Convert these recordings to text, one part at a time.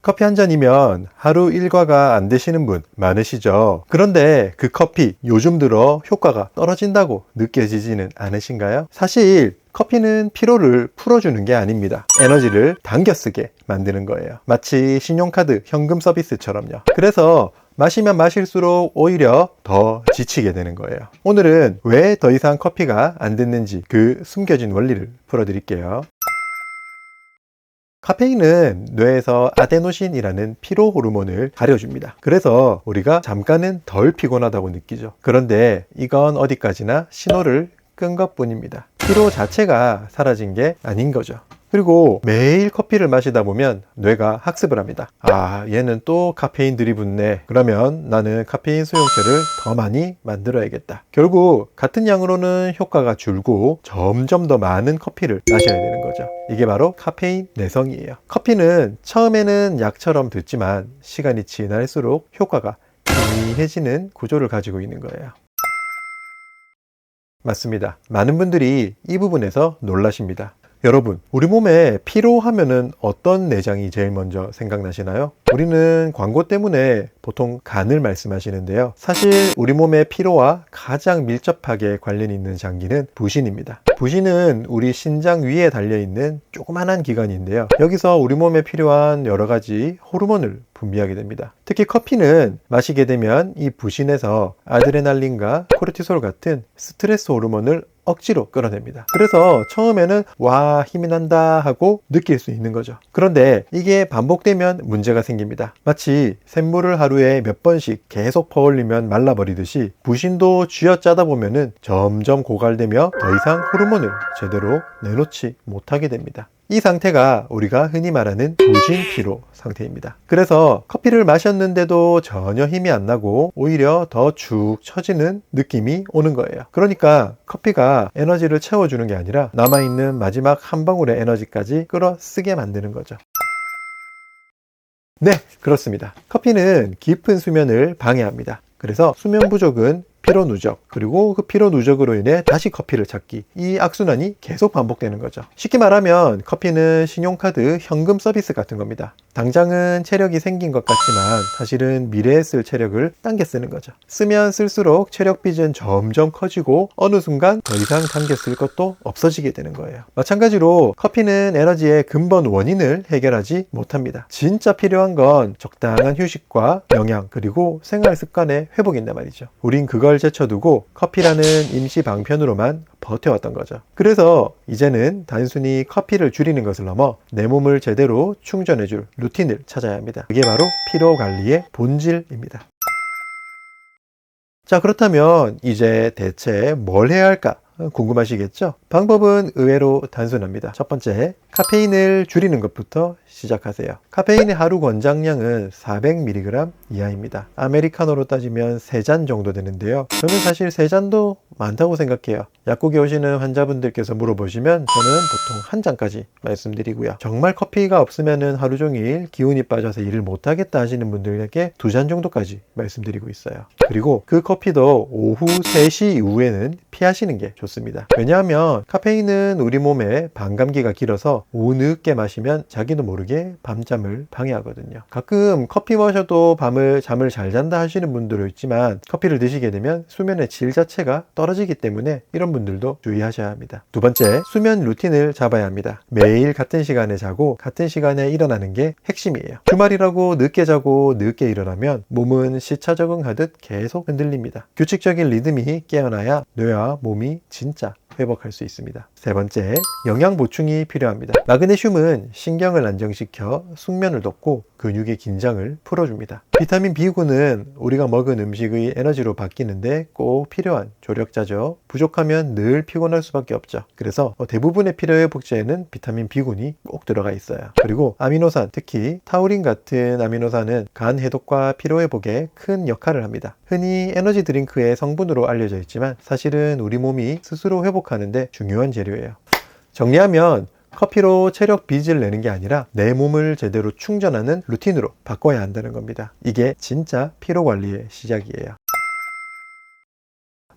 커피 한 잔이면 하루 일과가 안 되시는 분 많으시죠? 그런데 그 커피 요즘 들어 효과가 떨어진다고 느껴지지는 않으신가요? 사실 커피는 피로를 풀어주는 게 아닙니다. 에너지를 당겨 쓰게 만드는 거예요. 마치 신용카드 현금 서비스처럼요. 그래서 마시면 마실수록 오히려 더 지치게 되는 거예요. 오늘은 왜 더 이상 커피가 안 됐는지 그 숨겨진 원리를 풀어드릴게요. 카페인은 뇌에서 아데노신이라는 피로 호르몬을 가려줍니다. 그래서 우리가 잠깐은 덜 피곤하다고 느끼죠. 그런데 이건 어디까지나 신호를 끈 것뿐입니다. 피로 자체가 사라진 게 아닌 거죠. 그리고 매일 커피를 마시다 보면 뇌가 학습을 합니다. 아, 얘는 또 카페인 들이붓네. 그러면 나는 카페인 수용체를 더 많이 만들어야겠다. 결국 같은 양으로는 효과가 줄고 점점 더 많은 커피를 마셔야 되는 거죠. 이게 바로 카페인 내성이에요. 커피는 처음에는 약처럼 듣지만 시간이 지날수록 효과가 희미해지는 구조를 가지고 있는 거예요. 맞습니다. 많은 분들이 이 부분에서 놀라십니다. 여러분, 우리 몸에 피로하면은 어떤 내장이 제일 먼저 생각나시나요? 우리는 광고 때문에 보통 간을 말씀하시는데요. 사실 우리 몸의 피로와 가장 밀접하게 관련이 있는 장기는 부신입니다. 부신은 우리 신장 위에 달려있는 조그만한 기관인데요. 여기서 우리 몸에 필요한 여러 가지 호르몬을 분비하게 됩니다. 특히 커피는 마시게 되면 이 부신에서 아드레날린과 코르티솔 같은 스트레스 호르몬을 억지로 끌어냅니다. 그래서 처음에는 와, 힘이 난다 하고 느낄 수 있는 거죠. 그런데 이게 반복되면 문제가 생깁니다. 마치 샘물을 하루에 몇 번씩 계속 퍼올리면 말라버리듯이 부신도 쥐어짜다 보면은 점점 고갈되며 더 이상 호르몬을 제대로 내놓지 못하게 됩니다. 이 상태가 우리가 흔히 말하는 부진피로 상태입니다. 그래서 커피를 마셨는데도 전혀 힘이 안 나고 오히려 더 축 처지는 느낌이 오는 거예요. 그러니까 커피가 에너지를 채워주는 게 아니라 남아있는 마지막 한 방울의 에너지까지 끌어쓰게 만드는 거죠. 네, 그렇습니다. 커피는 깊은 수면을 방해합니다. 그래서 수면 부족은 피로 누적, 그리고 그 피로 누적으로 인해 다시 커피를 찾기, 이 악순환이 계속 반복되는 거죠. 쉽게 말하면 커피는 신용카드 현금 서비스 같은 겁니다. 당장은 체력이 생긴 것 같지만 사실은 미래에 쓸 체력을 당겨 쓰는 거죠. 쓰면 쓸수록 체력 빚은 점점 커지고 어느 순간 더 이상 당겨 쓸 것도 없어지게 되는 거예요. 마찬가지로 커피는 에너지의 근본 원인을 해결하지 못합니다. 진짜 필요한 건 적당한 휴식과 영양, 그리고 생활 습관의 회복인단 말이죠. 우린 그걸 제쳐두고 커피라는 임시 방편으로만 버텨왔던 거죠. 그래서 이제는 단순히 커피를 줄이는 것을 넘어 내 몸을 제대로 충전해줄 루틴을 찾아야 합니다. 그게 바로 피로 관리의 본질입니다. 자, 그렇다면 이제 대체 뭘 해야 할까 궁금하시겠죠? 방법은 의외로 단순합니다. 첫 번째, 카페인을 줄이는 것부터 시작하세요. 카페인의 하루 권장량은 400mg 이하입니다. 아메리카노로 따지면 3잔 정도 되는데요. 저는 사실 3잔도 많다고 생각해요. 약국에 오시는 환자분들께서 물어보시면 저는 보통 1잔까지 말씀드리고요. 정말 커피가 없으면 하루 종일 기운이 빠져서 일을 못하겠다 하시는 분들에게 2잔 정도까지 말씀드리고 있어요. 그리고 그 커피도 오후 3시 이후에는 피하시는 게 좋습니다. 왜냐하면 카페인은 우리 몸에 반감기가 길어서 오후 늦게 마시면 자기도 모르게 밤잠을 방해하거든요. 가끔 커피 마셔도 잠을 잘 잔다 하시는 분들도 있지만 커피를 드시게 되면 수면의 질 자체가 떨어지기 때문에 이런 분들도 주의하셔야 합니다. 두 번째, 수면 루틴을 잡아야 합니다. 매일 같은 시간에 자고 같은 시간에 일어나는 게 핵심이에요. 주말이라고 늦게 자고 늦게 일어나면 몸은 시차 적응하듯 계속 흔들립니다. 규칙적인 리듬이 깨어나야 뇌와 몸이 진짜 회복할 수 있습니다. 세 번째, 영양 보충이 필요합니다. 마그네슘은 신경을 안정시켜 숙면을 돕고 근육의 긴장을 풀어줍니다. 비타민 B9는 우리가 먹은 음식의 에너지로 바뀌는데 꼭 필요한 조력자죠. 부족하면 늘 피곤할 수밖에 없죠. 그래서 대부분의 피로회복제에는 비타민 B9이 꼭 들어가 있어요. 그리고 아미노산, 특히 타우린 같은 아미노산은 간 해독과 피로회복에 큰 역할을 합니다. 흔히 에너지 드링크의 성분으로 알려져 있지만 사실은 우리 몸이 스스로 회복하는데 중요한 재료예요. 정리하면 커피로 체력 빚을 내는 게 아니라 내 몸을 제대로 충전하는 루틴으로 바꿔야 한다는 겁니다. 이게 진짜 피로 관리의 시작이에요.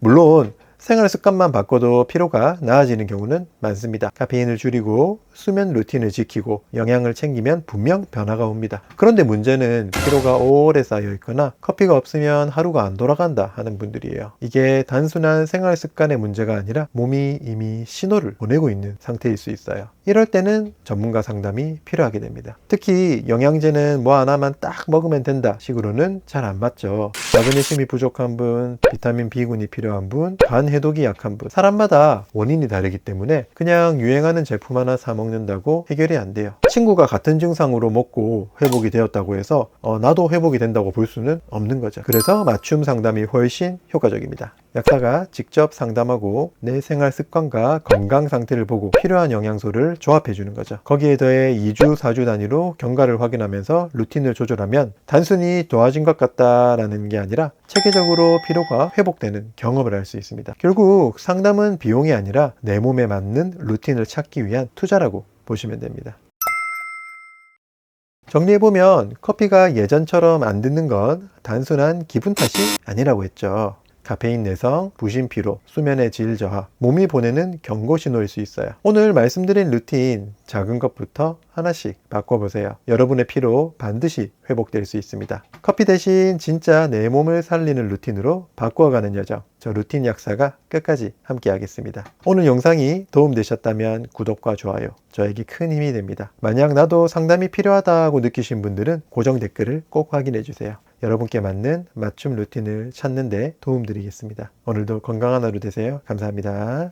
물론 생활 습관만 바꿔도 피로가 나아지는 경우는 많습니다. 카페인을 줄이고 수면 루틴을 지키고 영양을 챙기면 분명 변화가 옵니다. 그런데 문제는 피로가 오래 쌓여 있거나 커피가 없으면 하루가 안 돌아간다 하는 분들이에요. 이게 단순한 생활 습관의 문제가 아니라 몸이 이미 신호를 보내고 있는 상태일 수 있어요. 이럴 때는 전문가 상담이 필요하게 됩니다. 특히 영양제는 뭐 하나만 딱 먹으면 된다 식으로는 잘 안 맞죠. 마그네슘이 부족한 분, 비타민 B군이 필요한 분, 간 해독이 약한 분, 사람마다 원인이 다르기 때문에 그냥 유행하는 제품 하나 사 먹는다고 해결이 안 돼요. 친구가 같은 증상으로 먹고 회복이 되었다고 해서 나도 회복이 된다고 볼 수는 없는 거죠. 그래서 맞춤 상담이 훨씬 효과적입니다. 약사가 직접 상담하고 내 생활 습관과 건강 상태를 보고 필요한 영양소를 조합해 주는 거죠. 거기에 더해 2주, 4주 단위로 경과를 확인하면서 루틴을 조절하면 단순히 좋아진 것 같다라는 게 아니라 체계적으로 피로가 회복되는 경험을 할 수 있습니다. 결국 상담은 비용이 아니라 내 몸에 맞는 루틴을 찾기 위한 투자라고 보시면 됩니다. 정리해보면 커피가 예전처럼 안 듣는 건 단순한 기분 탓이 아니라고 했죠. 카페인 내성, 부신 피로, 수면의 질 저하, 몸이 보내는 경고 신호일 수 있어요. 오늘 말씀드린 루틴 작은 것부터 하나씩 바꿔보세요. 여러분의 피로 반드시 회복될 수 있습니다. 커피 대신 진짜 내 몸을 살리는 루틴으로 바꾸어가는 여정, 저 루틴 약사가 끝까지 함께 하겠습니다. 오늘 영상이 도움되셨다면 구독과 좋아요, 저에게 큰 힘이 됩니다. 만약 나도 상담이 필요하다고 느끼신 분들은 고정 댓글을 꼭 확인해 주세요. 여러분께 맞는 맞춤 루틴을 찾는 데 도움드리겠습니다. 오늘도 건강한 하루 되세요. 감사합니다.